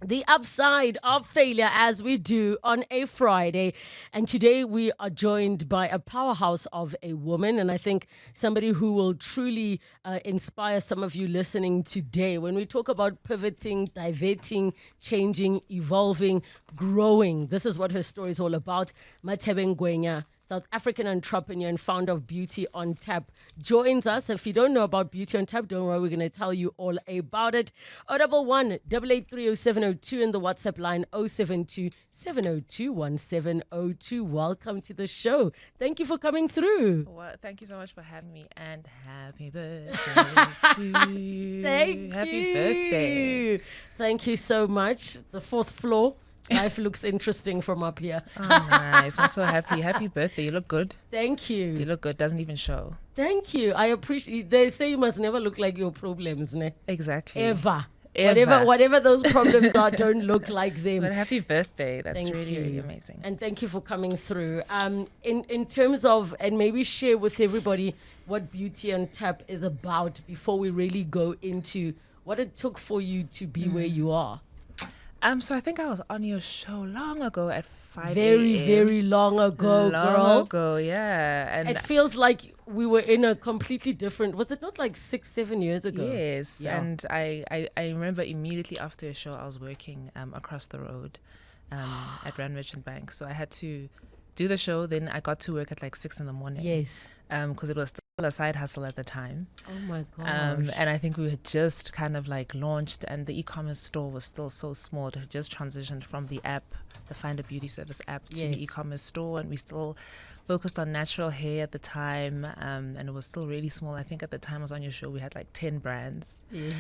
the upside of failure as we do on a Friday. And today we are joined by a powerhouse of a woman. And I think somebody who will truly inspire some of you listening today. When we talk about pivoting, diverting, changing, evolving, growing, this is what her story is all about. Mathebe Ngwenya, South African entrepreneur and founder of Beauty on Tap, joins us. If you don't know about Beauty on Tap, don't worry, we're going to tell you all about it. 011 883 0702 and the WhatsApp line 072 702 1702. Welcome to the show. Thank you for coming through. Well, thank you so much for having me, and happy birthday to you. Happy birthday. Thank you so much. The fourth floor. Life looks interesting from up here. Oh, nice. I'm so happy. Happy birthday. You look good. Thank you. You look good. Doesn't even show. Thank you. I appreciate. They say you must never look like your problems, ne? Exactly. Ever. Ever. Whatever those problems are, don't look like them. But happy birthday. That's Thank really, you. really amazing. And thank you for coming through. In terms of, and maybe share with everybody what Beauty on Tap is about before we really go into what it took for you to be where you are. So I think I was on your show long ago at 5 Very, a.m. very long ago, girl. Long ago, yeah. And It feels like we were in a completely different, was it not like 6-7 years ago? yes, Yeah. and I remember immediately after a show I was working across the road at Rand Merchant Bank. So I had to do the show, then I got to work at like 6 a.m. Yes. Because it was still a side hustle at the time. Oh my gosh. And I think we had just kind of like launched, and the e-commerce store was still so small. It had just transitioned from the app, the Find a Beauty Service app, to Yes. the e-commerce store, and we still focused on natural hair at the time, and it was still really small. I think at the time I was on your show, we had like 10 brands. Yes.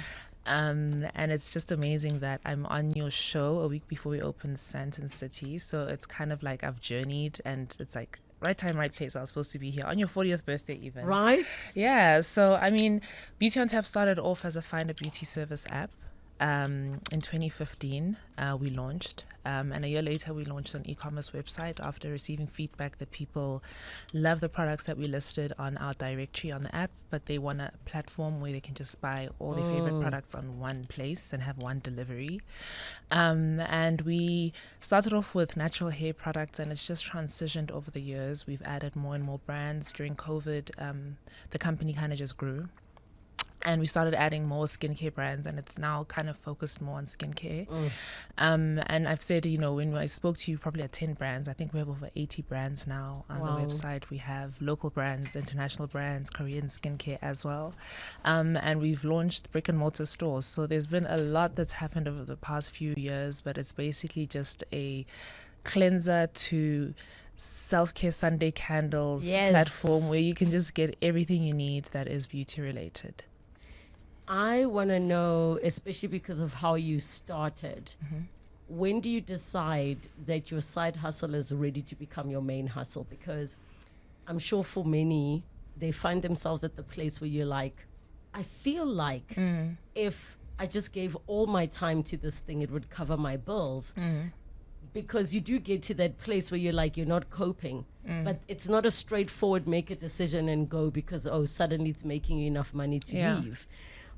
And it's just amazing that I'm on your show a week before we opened Sandton City. So it's kind of like I've journeyed, and it's like right time, right place. I was supposed to be here on your 40th birthday even. Right? Yeah. So, I mean, Beauty on Tap started off as a Find a Beauty Service app. In 2015, we launched. And a year later, we launched an e-commerce website after receiving feedback that people love the products that we listed on our directory on the app, but they want a platform where they can just buy all their favorite products on one place and have one delivery. And we started off with natural hair products, and it's just transitioned over the years. We've added more and more brands. During COVID, the company kind of just grew. And we started adding more skincare brands, and it's now kind of focused more on skincare. And I've said, you know, when I spoke to you, probably at 10 brands. I think we have over 80 brands now on Wow. the website. We have local brands, international brands, Korean skincare as well. And we've launched brick and mortar stores. So there's been a lot that's happened over the past few years, but it's basically just a cleanser to self-care Sunday candles Yes. platform where you can just get everything you need that is beauty related. I want to know, especially because of how you started, when do you decide that your side hustle is ready to become your main hustle? Because I'm sure for many, they find themselves at the place where you're like, I feel like if I just gave all my time to this thing, it would cover my bills. Because you do get to that place where you're like, you're not coping. But it's not a straightforward make a decision and go because, oh, suddenly it's making you enough money to Yeah. leave.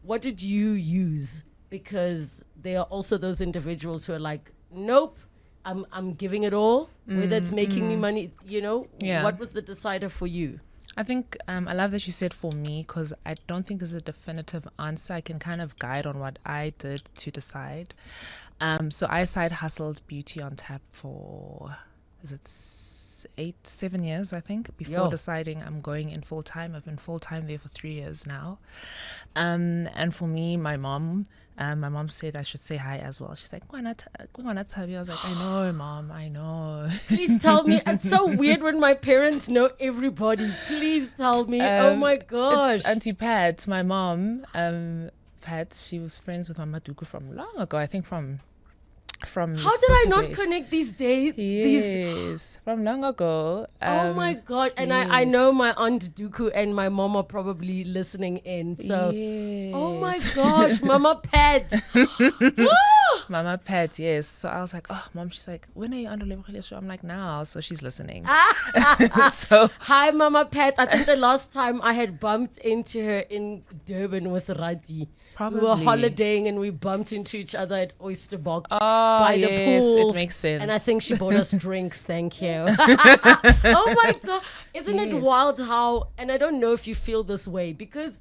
What did you use? Because there are also those individuals who are like, nope, I'm giving it all, whether it's making me money, you know. Yeah. What was the decider for you? I think I love that you said for me, because I don't think there's a definitive answer. I can kind of guide on what I did to decide. So I side hustled Beauty on Tap for, is it 7 years, I think, before Yo. deciding I'm going in full time. I've been full time there for 3 years now. And for me, my mom said I should say hi as well. She's like, why not have you? I was like, I know, Mom, I know. Please tell me. It's so weird when my parents know everybody. Please tell me. Oh my gosh. It's Auntie Pat, my mom. Pat, she was friends with Mama Duku from long ago. I think from How did I Lesotho not days. connect these days? Yes, from long ago. Oh my God. And I yes. know my Aunt Duku and my mom are probably listening in. So, oh my Yes. gosh, Mama Pat. Mama Pat, yes. So I was like, oh, Mom, she's like, when are you on the Relebogile show? I'm like, now. So she's listening. So Hi, Mama Pat. I think the last time I had bumped into her in Durban with Rati. We were Probably. holidaying and we bumped into each other at Oyster Box Oh, by the yes, pool. it makes sense. And I think she bought us drinks. Thank you. Oh my God. Isn't it Yes. wild how, and I don't know if you feel this way, because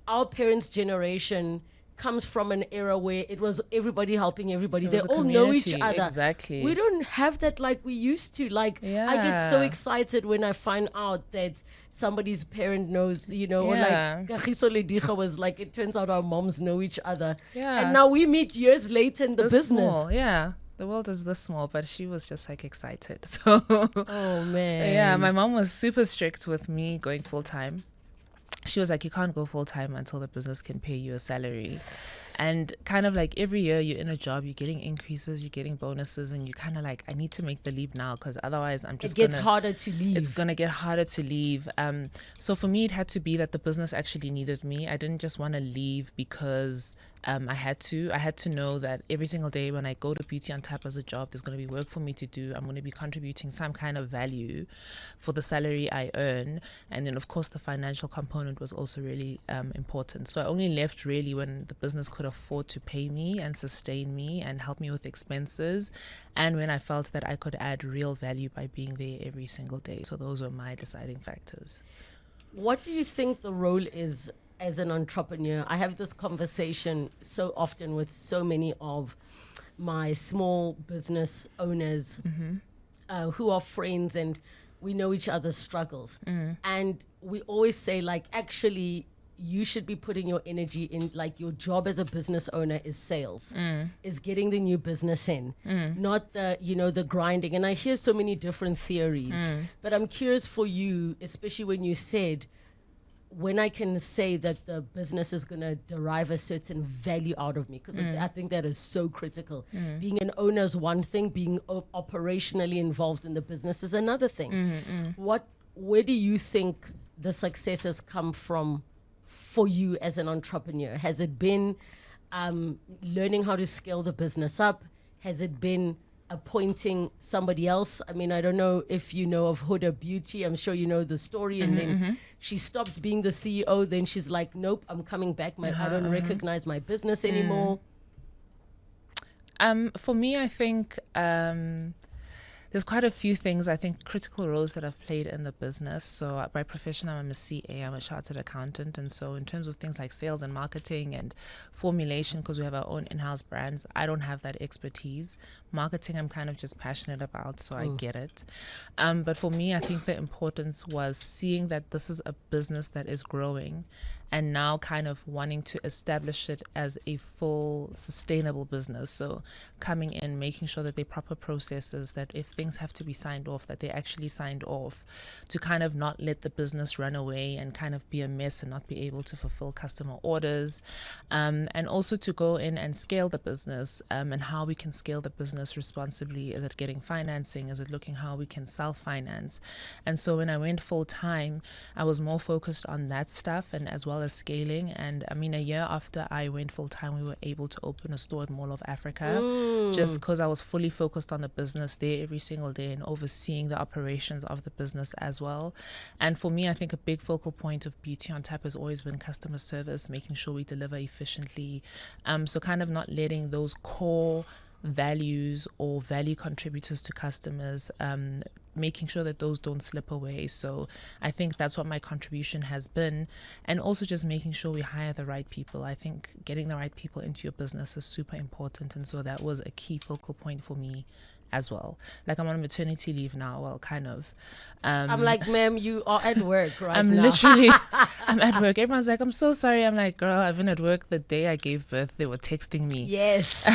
our parents' generation comes from an era where it was everybody helping everybody. It They was a all know each community, other. exactly. We don't have that like we used to. Like I get so Yeah. excited when I find out that somebody's parent knows, you know, or Yeah. like Kagiso Lediga was like, it turns out our moms know each other. Yeah, And now we meet years later in the This business. small, yeah. The world is this small, but she was just like excited. So Oh man. yeah, my mom was super strict with me going full time. She was like, you can't go full time until the business can pay you a salary. And kind of like every year you're in a job, you're getting increases, you're getting bonuses, and you kind of like, I need to make the leap now because otherwise I'm just It gets gonna, harder to leave. it's going to get harder to leave. So for me, it had to be that the business actually needed me. I didn't just want to leave because I had to know that every single day when I go to Beauty on Tap as a job, there's going to be work for me to do. I'm going to be contributing some kind of value for the salary I earn. And then, of course, the financial component was also really important. So I only left really when the business could afford to pay me and sustain me and help me with expenses. And when I felt that I could add real value by being there every single day. So those were my deciding factors. What do you think the role is as an entrepreneur? I have this conversation so often with so many of my small business owners who are friends, and we know each other's struggles. And we always say, like, actually, you should be putting your energy in, like, your job as a business owner is sales, is getting the new business in, not the, you know, the grinding. And I hear so many different theories, but I'm curious for you, especially when you said, when I can say that the business is going to derive a certain value out of me, because I think that is so critical. Being an owner is one thing, being operationally involved in the business is another thing. Where do you think the success has come from for you as an entrepreneur? Has it been learning how to scale the business up? Has it been appointing somebody else? I mean, I don't know if you know of Huda Beauty. I'm sure you know the story. And then she stopped being the CEO. Then she's like, nope, I'm coming back. I don't recognize my business anymore. For me, I think there's quite a few things, I think, critical roles that I've played in the business. So by profession, I'm a CA, I'm a chartered accountant. And so in terms of things like sales and marketing and formulation, because we have our own in-house brands, I don't have that expertise. Marketing, I'm kind of just passionate about, so I get it. But for me, I think the importance was seeing that this is a business that is growing and now kind of wanting to establish it as a full sustainable business. So coming in, making sure that they proper processes, that if things have to be signed off, that they actually signed off, to kind of not let the business run away and kind of be a mess and not be able to fulfill customer orders. And also to go in and scale the business, and how we can scale the business responsibly. Is it getting financing? Is it looking how we can self-finance? And so when I went full time, I was more focused on that stuff and as well as scaling. And I mean, a year after I went full time, we were able to open a store at Mall of Africa, just because I was fully focused on the business there every single day and overseeing the operations of the business as well. And for me, I think a big focal point of Beauty on Tap has always been customer service, making sure we deliver efficiently. So kind of not letting those core values or value contributors to customers, making sure that those don't slip away. So I think that's what my contribution has been. And also just making sure we hire the right people. I think getting the right people into your business is super important. And so that was a key focal point for me as well. Like, I'm on maternity leave now, well, kind of. I'm like, ma'am, you are at work right I'm now. literally, I'm at work. Everyone's like, I'm so sorry. I'm like, girl, I've been at work the day I gave birth. They were texting me. Yes.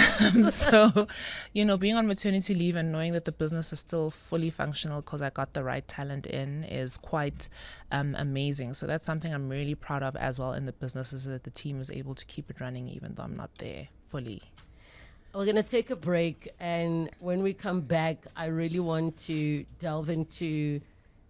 So, you know, being on maternity leave and knowing that the business is still fully functional because I got the right talent in is quite amazing. So that's something I'm really proud of as well in the business, is that the team is able to keep it running even though I'm not there fully. We're going to take a break, and when we come back, I really want to delve into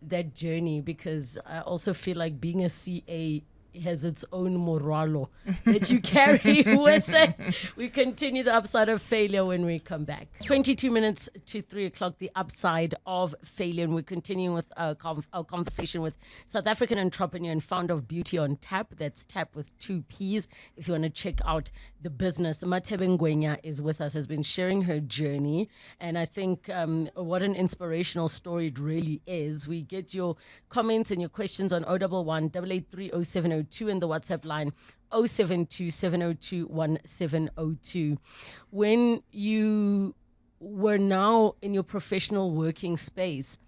that journey, because I also feel like being a CA has its own moralo that you carry with it. We continue the upside of failure when we come back. 22 minutes to 3 o'clock, the upside of failure. And we're continuing with our conversation with South African entrepreneur and founder of Beauty on TApp. That's TApp with 2 P's. If you want to check out the business, Mathebe Ngwenya is with us, has been sharing her journey. And I think what an inspirational story it really is. We get your comments and your questions on 011 883 0702 and the WhatsApp line 072 702 1702. When you were now in your professional working space,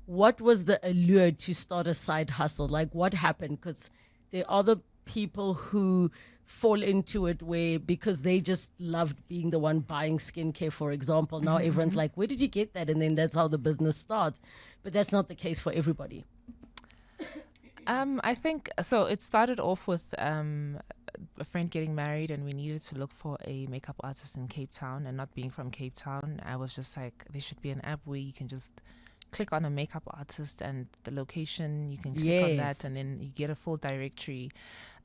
what was the allure to start a side hustle? Like, what happened? Because there are the people who fall into it where, because they just loved being the one buying skincare, for example, now everyone's like, where did you get that? And then that's how the business starts. But that's not the case for everybody. I think so. It started off with a friend getting married, and we needed to look for a makeup artist in Cape Town. And not being from Cape Town, I was just like, there should be an app where you can just click on a makeup artist and the location, you can click on that, and then you get a full directory.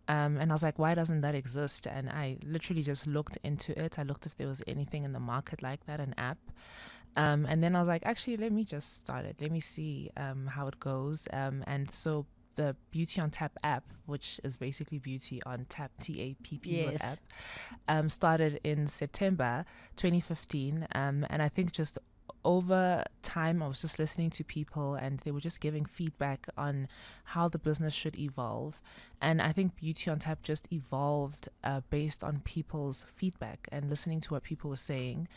And I was like, why doesn't that exist? And I literally just looked into it. I looked if there was anything in the market like that, an app. And then I was like, actually, let me just start it. Let me see how it goes. And so the Beauty on TApp app, which is basically Beauty on TApp, TApp app, started in September 2015. And I think just over time, I was just listening to people and they were just giving feedback on how the business should evolve. And I think Beauty on TApp just evolved based on people's feedback and listening to what people were saying.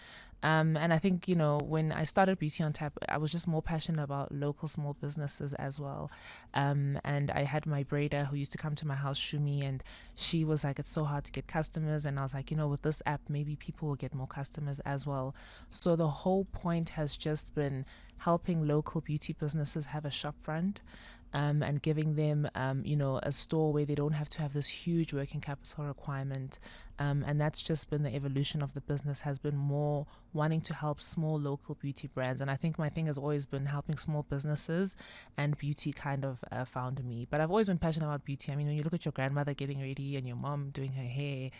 And I think, when I started Beauty on TApp, I was just more passionate about local small businesses as well. And I had my braider who used to come to my house, Shumi, and she was like, it's so hard to get customers. And I was like, with this app, maybe people will get more customers as well. So the whole point has just been helping local beauty businesses have a shop front. And giving them, a store where they don't have to have this huge working capital requirement. And that's just been the evolution of the business, has been more wanting to help small local beauty brands. And I think my thing has always been helping small businesses, and beauty kind of found me. But I've always been passionate about beauty. I mean, when you look at your grandmother getting ready and your mom doing her hair,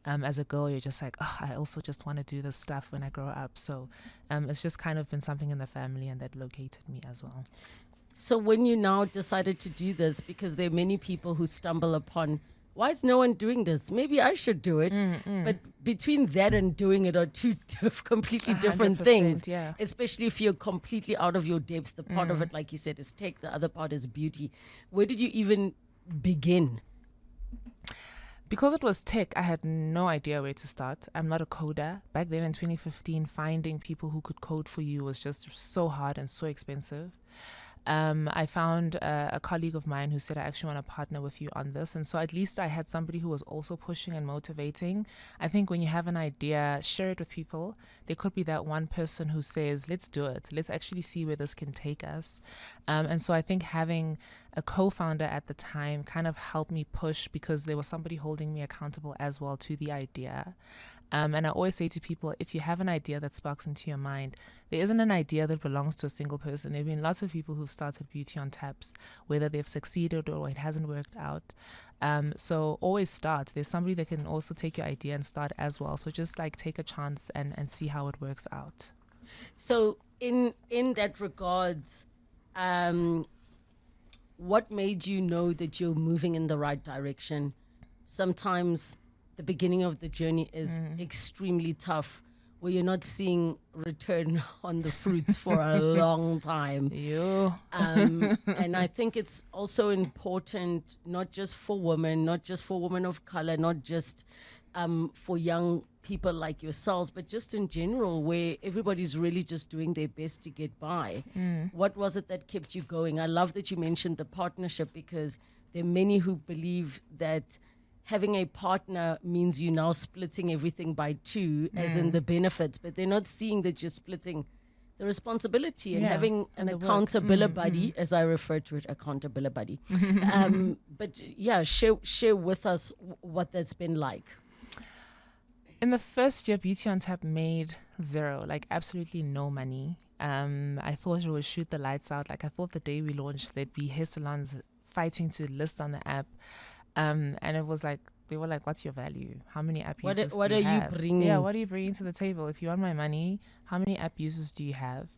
as a girl, you're just like, I also just want to do this stuff when I grow up. So it's just kind of been something in the family, and that located me as well. So when you now decided to do this, because there are many people who stumble upon, why is no one doing this? Maybe I should do it. But between that and doing it are two completely different things. Yeah. Especially if you're completely out of your depth. The part of it, like you said, is tech. The other part is beauty. Where did you even begin? Because it was tech, I had no idea where to start. I'm not a coder. Back then in 2015, finding people who could code for you was just so hard and so expensive. I found a colleague of mine who said, I actually want to partner with you on this. And so at least I had somebody who was also pushing and motivating. I think when you have an idea, share it with people. There could be that one person who says, let's do it. Let's actually see where this can take us. And so I think having a co-founder at the time kind of helped me push, because there was somebody holding me accountable as well to the idea. And I always say to people, if you have an idea that sparks into your mind, there isn't an idea that belongs to a single person. There have been lots of people who've started Beauty on TAPs, whether they've succeeded or it hasn't worked out. So always start. There's somebody that can also take your idea and start as well. So just like take a chance and see how it works out. So in that regards, what made you know that you're moving in the right direction? Sometimes the beginning of the journey is extremely tough, where you're not seeing return on the fruits for a long time. And I think it's also important, not just for women, not just for women of color, not just for young people like yourselves, but just in general, where everybody's really just doing their best to get by. What was it that kept you going? I love that you mentioned the partnership, because there are many who believe that having a partner means you're now splitting everything by two, as in the benefits, but they're not seeing that you're splitting the responsibility and having an accountability buddy, as I refer to it, accountability buddy. But yeah, share with us what that's been like. In the first year, Beauty on TApp made zero, like absolutely no money. I thought it would shoot the lights out. Like I thought the day we launched, there'd be hair salons fighting to list on the app. And it was like, they were like, what's your value? How many app users What do are you you have? bringing? Yeah, what are you bringing to the table? If you want my money, how many app users do you have?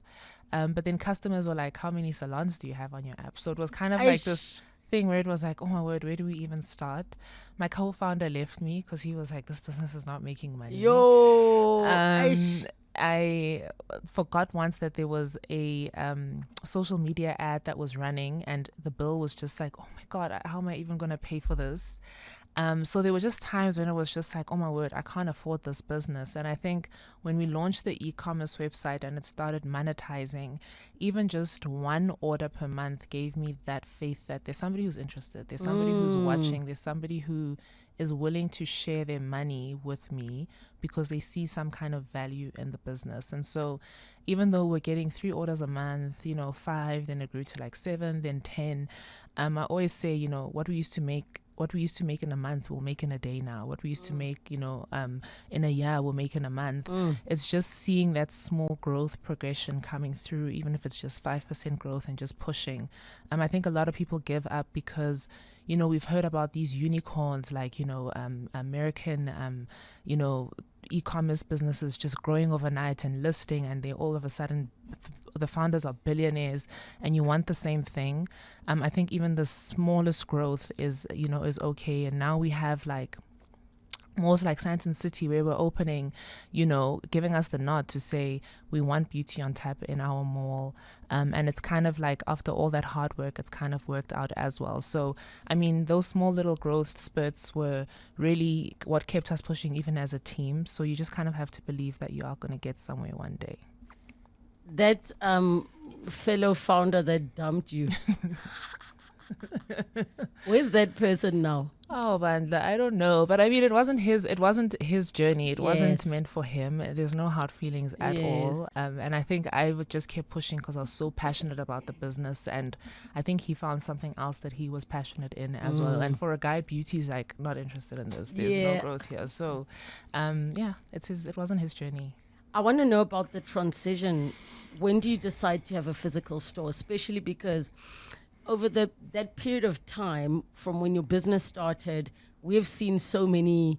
But then customers were like, how many salons do you have on your app? So it was kind of like this thing where it was like, oh my word, where do we even start? My co-founder left me because he was like, this business is not making money. Yo, I forgot once that there was a social media ad that was running, and the bill was just like, oh my God, how am I even going to pay for this? So there were just times when it was just like, oh my word, I can't afford this business. And I think when we launched the e-commerce website and it started monetizing, even just one order per month gave me that faith that there's somebody who's interested, there's somebody who's watching, there's somebody who is willing to share their money with me because they see some kind of value in the business. And so even though we're getting 3 orders a month, 5, then it grew to like 7, then 10, I always say, what we used to make in a month, we'll make in a day now. What we used to make, in a year, we'll make in a month. It's just seeing that small growth progression coming through, even if it's just 5% growth and just pushing. I think a lot of people give up because, we've heard about these unicorns like, American, e-commerce businesses just growing overnight and listing, and they all of a sudden the founders are billionaires, and you want the same thing. I think even the smallest growth is okay. And now we have like malls like Sandton City where we're opening, giving us the nod to say we want beauty on tap in our mall. And it's kind of like after all that hard work, it's kind of worked out as well. So, I mean, those small little growth spurts were really what kept us pushing even as a team. So you just kind of have to believe that you are going to get somewhere one day. That fellow founder that dumped you, where's that person now? Oh, Bandla, I don't know. But I mean, it wasn't his journey. It wasn't meant for him. There's no hard feelings at all. And I think I would just keep pushing because I was so passionate about the business. And I think he found something else that he was passionate in as well. And for a guy, beauty's like not interested in this. There's no growth here. So, it wasn't his journey. I want to know about the transition. When do you decide to have a physical store? Especially because over that period of time from when your business started, we have seen so many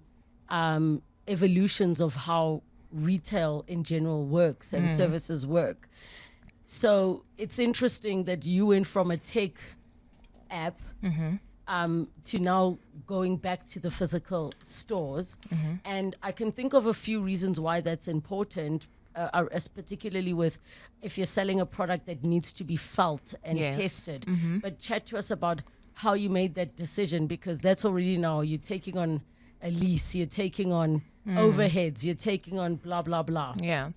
evolutions of how retail in general works and services work. So it's interesting that you went from a tech app to now going back to the physical stores. And I can think of a few reasons why that's important, as particularly with if you're selling a product that needs to be felt and tested. But chat to us about how you made that decision, because that's already now you're taking on a lease, you're taking on overheads, you're taking on blah, blah, blah. Yeah.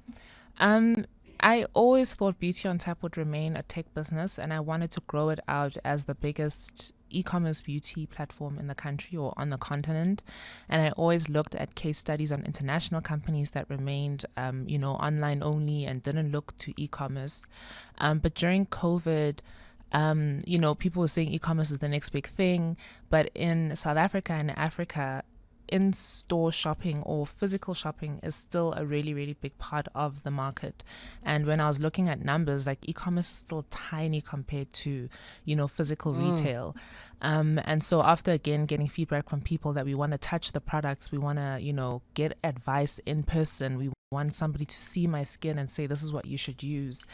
I always thought Beauty on Tap would remain a tech business, and I wanted to grow it out as the biggest e-commerce beauty platform in the country or on the continent. And I always looked at case studies on international companies that remained, online only and didn't look to e-commerce. But during COVID, people were saying e-commerce is the next big thing. But in South Africa and Africa, in-store shopping or physical shopping is still a really, really big part of the market. And when I was looking at numbers, like e-commerce is still tiny compared to, physical retail. And so after, again, getting feedback from people that we want to touch the products, we want to, get advice in person, we want somebody to see my skin and say, this is what you should use.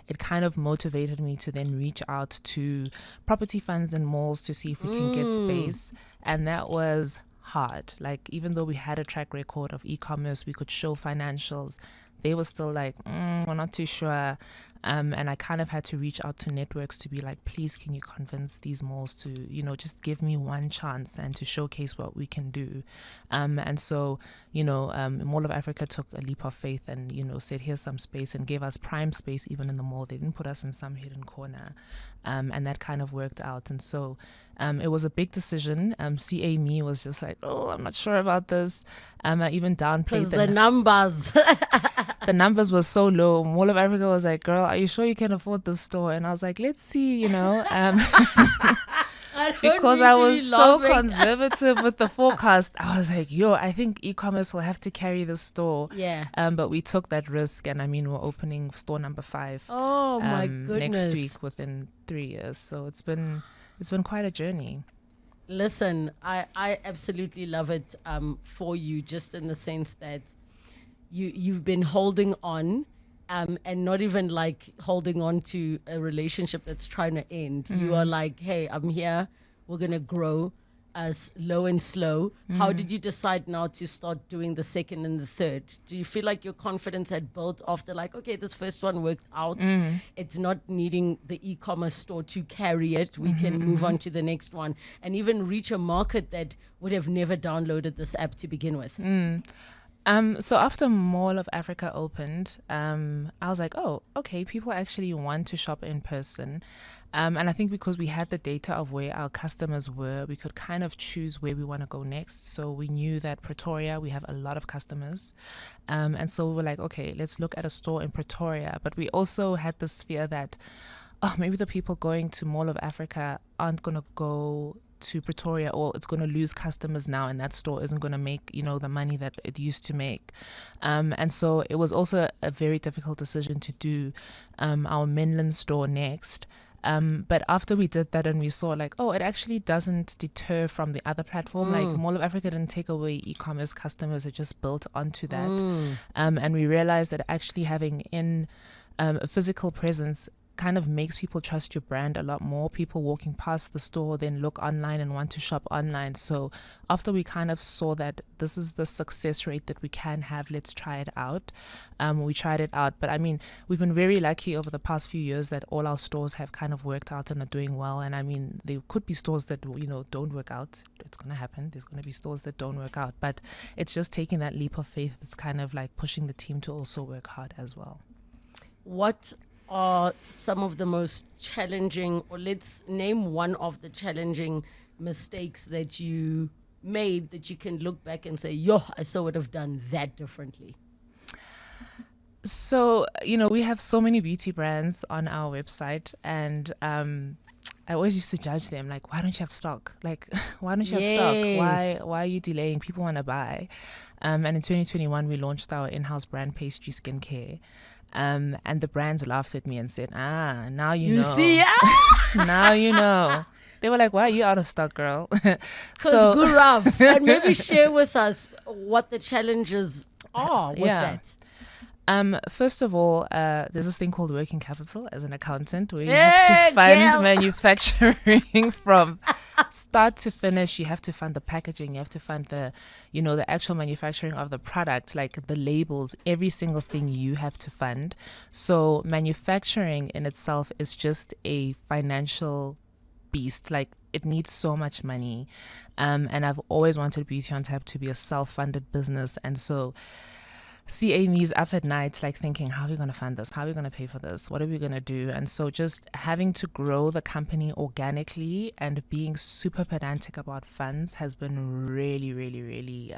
It kind of motivated me to then reach out to property funds and malls to see if we can get space. And that was hard. Like, even though we had a track record of e-commerce, we could show financials, they were still like, we're not too sure. And I kind of had to reach out to networks to be like, please, can you convince these malls to, just give me one chance and to showcase what we can do. And so, Mall of Africa took a leap of faith and, said, here's some space, and gave us prime space even in the mall. They didn't put us in some hidden corner. And that kind of worked out. And so it was a big decision. CA me was just like, oh, I'm not sure about this. I even downplayed the numbers. The numbers were so low. Mall of Africa was like, girl, are you sure you can afford this store? And I was like, let's see, because I was so conservative with the forecast. I was like, I think e-commerce will have to carry this store. Yeah. But we took that risk, and we're opening store number 5. Oh my goodness. Next week within 3 years. So it's been quite a journey. Listen, I absolutely love it for you, just in the sense that you've been holding on, and not even like holding on to a relationship that's trying to end. You are like, hey, I'm here. We're gonna grow as low and slow. How did you decide now to start doing the second and the third? Do you feel like your confidence had built after, like, okay, this first one worked out. It's not needing the e-commerce store to carry it. We can move on to the next one and even reach a market that would have never downloaded this app to begin with. So after Mall of Africa opened, I was like, oh, okay, people actually want to shop in person. And I think because we had the data of where our customers were, we could kind of choose where we want to go next. So we knew that Pretoria, we have a lot of customers. And so we were like, okay, let's look at a store in Pretoria. But we also had this fear that, oh, maybe the people going to Mall of Africa aren't going to go to Pretoria, or it's going to lose customers now, and that store isn't going to make, the money that it used to make. And so it was also a very difficult decision to do our Menlyn store next. But after we did that and we saw like, oh, it actually doesn't deter from the other platform. Like Mall of Africa didn't take away e-commerce customers, it just built onto that. And we realized that actually having a physical presence kind of makes people trust your brand a lot more. People walking past the store then look online and want to shop online. So after we kind of saw that this is the success rate that we can have, let's try it out. We tried it out. But I mean, we've been very lucky over the past few years that all our stores have kind of worked out and are doing well. And I mean, there could be stores that, don't work out. It's going to happen. There's going to be stores that don't work out. But it's just taking that leap of faith. It's kind of like pushing the team to also work hard as well. What are some of the most challenging, or let's name one of the challenging mistakes that you made that you can look back and say, yo, I so would have done that differently? So, we have so many beauty brands on our website, and I always used to judge them like, why don't you have stock? Like, why don't you have stock? Why are you delaying? People want to buy. And in 2021, we launched our in-house brand, Pastry Skincare. And the brands laughed at me and said, now you know. You see? Now you know. They were like, why are you out of stock, girl? Because Gurav, and maybe share with us what the challenges are with that. First of all, there's this thing called working capital as an accountant, where you have to fund manufacturing from start to finish. You have to fund the packaging, you have to fund the actual manufacturing of the product, like the labels, every single thing you have to fund. So manufacturing in itself is just a financial beast. Like, it needs so much money. And I've always wanted Beauty on Tap to be a self-funded business. And so CA me's up at night, like thinking, how are we going to fund this? How are we going to pay for this? What are we going to do? And so just having to grow the company organically and being super pedantic about funds has been really, really, really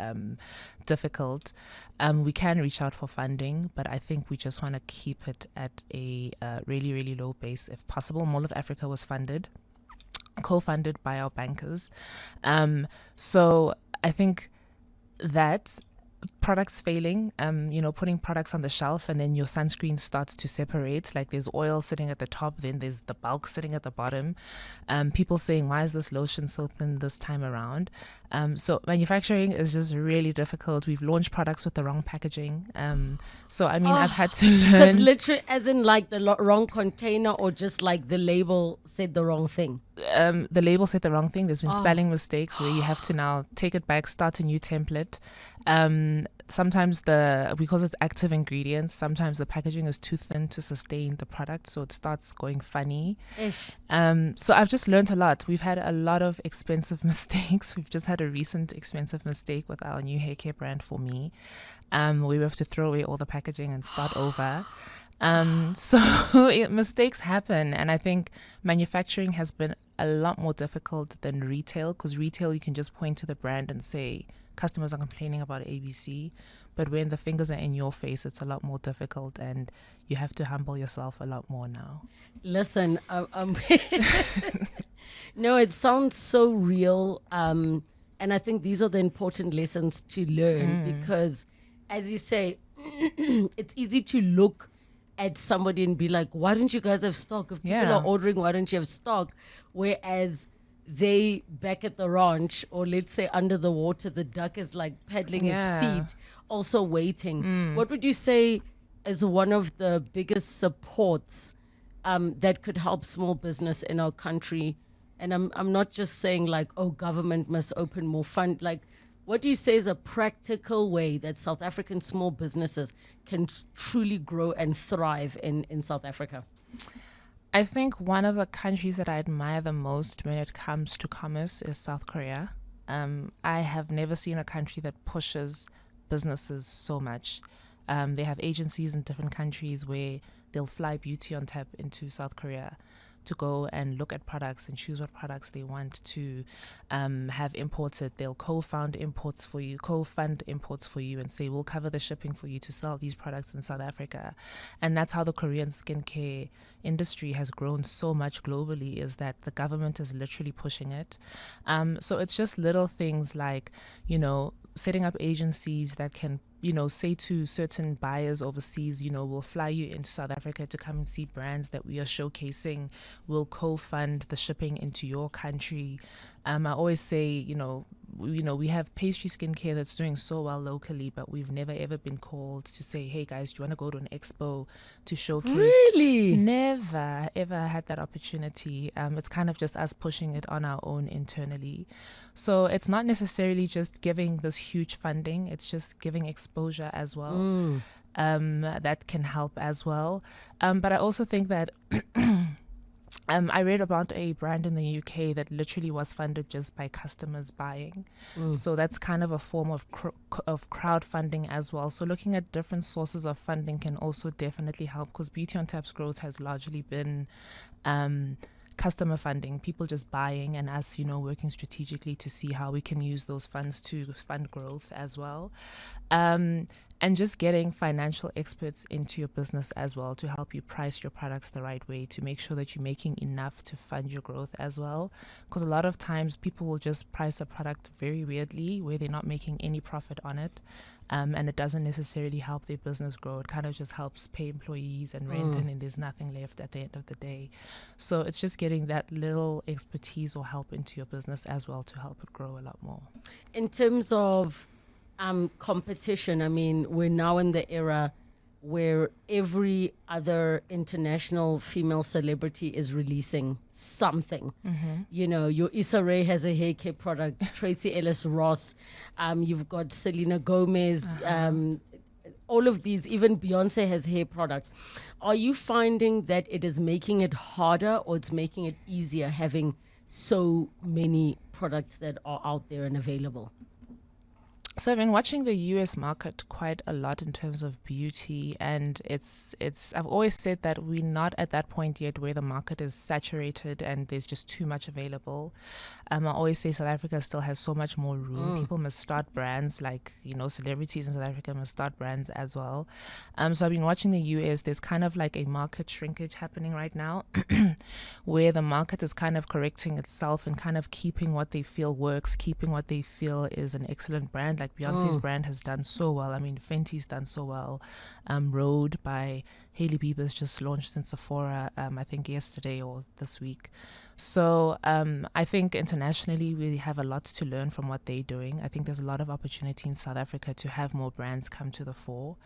difficult. We can reach out for funding, but I think we just want to keep it at a really, really low base if possible. Mall of Africa was co-funded by our bankers. So I think that products failing, putting products on the shelf and then your sunscreen starts to separate, like there's oil sitting at the top, then there's the bulk sitting at the bottom. People saying, why is this lotion so thin this time around? So manufacturing is just really difficult. We've launched products with the wrong packaging. So I mean, I've had to learn. Because literally, as in like the wrong container, or just like the label said the wrong thing? The label said the wrong thing. There's been spelling mistakes where you have to now take it back, start a new template. Sometimes because it's active ingredients, sometimes the packaging is too thin to sustain the product, so it starts going funny. So I've just learned a lot. We've had a lot of expensive mistakes. We've just had a recent expensive mistake with our new hair care brand For Me. We have to throw away all the packaging and start over. So mistakes happen, and I think manufacturing has been a lot more difficult than retail, because retail you can just point to the brand and say customers are complaining about ABC, but when the fingers are in your face, it's a lot more difficult, and you have to humble yourself a lot more now. Listen, no, it sounds so real, and I think these are the important lessons to learn, because as you say, it's easy to look at somebody and be like, why don't you guys have stock? If people are ordering, why don't you have stock? Whereas they back at the ranch, or let's say under the water, the duck is like paddling its feet, also waiting. What would you say is one of the biggest supports that could help small business in our country? And I'm not just saying like, oh, government must open more fund. Like, what do you say is a practical way that South African small businesses can truly grow and thrive in South Africa? I think one of the countries that I admire the most when it comes to commerce is South Korea. I have never seen a country that pushes businesses so much. They have agencies in different countries where they'll fly Beauty on Tap into South Korea to go and look at products and choose what products they want to have imported. They'll co-fund imports for you and say, we'll cover the shipping for you to sell these products in South Africa. And that's how the Korean skincare industry has grown so much globally, is that the government is literally pushing it. So it's just little things like, setting up agencies that can, say to certain buyers overseas, we'll fly you into South Africa to come and see brands that we are showcasing. We'll co-fund the shipping into your country. I always say, we have pastry skincare that's doing so well locally, but we've never ever been called to say, hey guys, do you want to go to an expo to showcase? Really? Never ever had that opportunity. It's kind of just us pushing it on our own internally. So it's not necessarily just giving this huge funding, it's just giving exposure as well. That can help as well. But I also think that I read about a brand in the UK that literally was funded just by customers buying. So that's kind of a form of crowdfunding as well. So looking at different sources of funding can also definitely help, because Beauty on Tap's growth has largely been customer funding, people just buying, and us, working strategically to see how we can use those funds to fund growth as well. And just getting financial experts into your business as well to help you price your products the right way, to make sure that you're making enough to fund your growth as well. Because a lot of times people will just price a product very weirdly where they're not making any profit on it. And it doesn't necessarily help their business grow. It kind of just helps pay employees and rent, and then there's nothing left at the end of the day. So it's just getting that little expertise or help into your business as well to help it grow a lot more. In terms of competition, I mean, we're now in the era where every other international female celebrity is releasing something. Your Issa Rae has a hair care product, Tracy Ellis Ross, you've got Selena Gomez, all of these, even Beyonce has hair product. Are you finding that it is making it harder, or it's making it easier having so many products that are out there and available? So I've been watching the US market quite a lot in terms of beauty, and it's I've always said that we're not at that point yet where the market is saturated and there's just too much available. I always say South Africa still has so much more room. People must start brands, like, celebrities in South Africa must start brands as well. So I've been watching the US. There's kind of like a market shrinkage happening right now where the market is kind of correcting itself and kind of keeping what they feel works, keeping what they feel is an excellent brand. Like Beyonce's brand has done so well. I mean, Fenty's done so well. Rode by Hailey Bieber's just launched in Sephora, I think yesterday or this week. So I think internationally we have a lot to learn from what they're doing. I think there's a lot of opportunity in South Africa to have more brands come to the fore.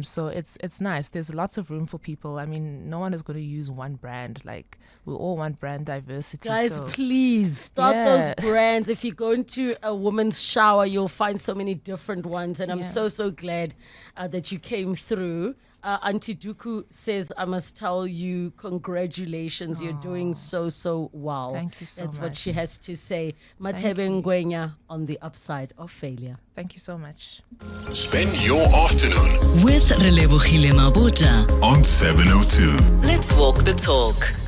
So it's nice. There's lots of room for people. I mean, no one is going to use one brand. Like, we all want brand diversity. Guys, please start those brands. If you go into a woman's shower, you'll find so many different ones. And I'm so glad that you came through. Auntie Duku says, I must tell you, congratulations. You're doing so well. Thank you so much. That's what she has to say. Mathebe Ngwenya on the upside of failure. Thank you so much. Spend your afternoon with Relebogile Mabotja on 702. Let's walk the talk.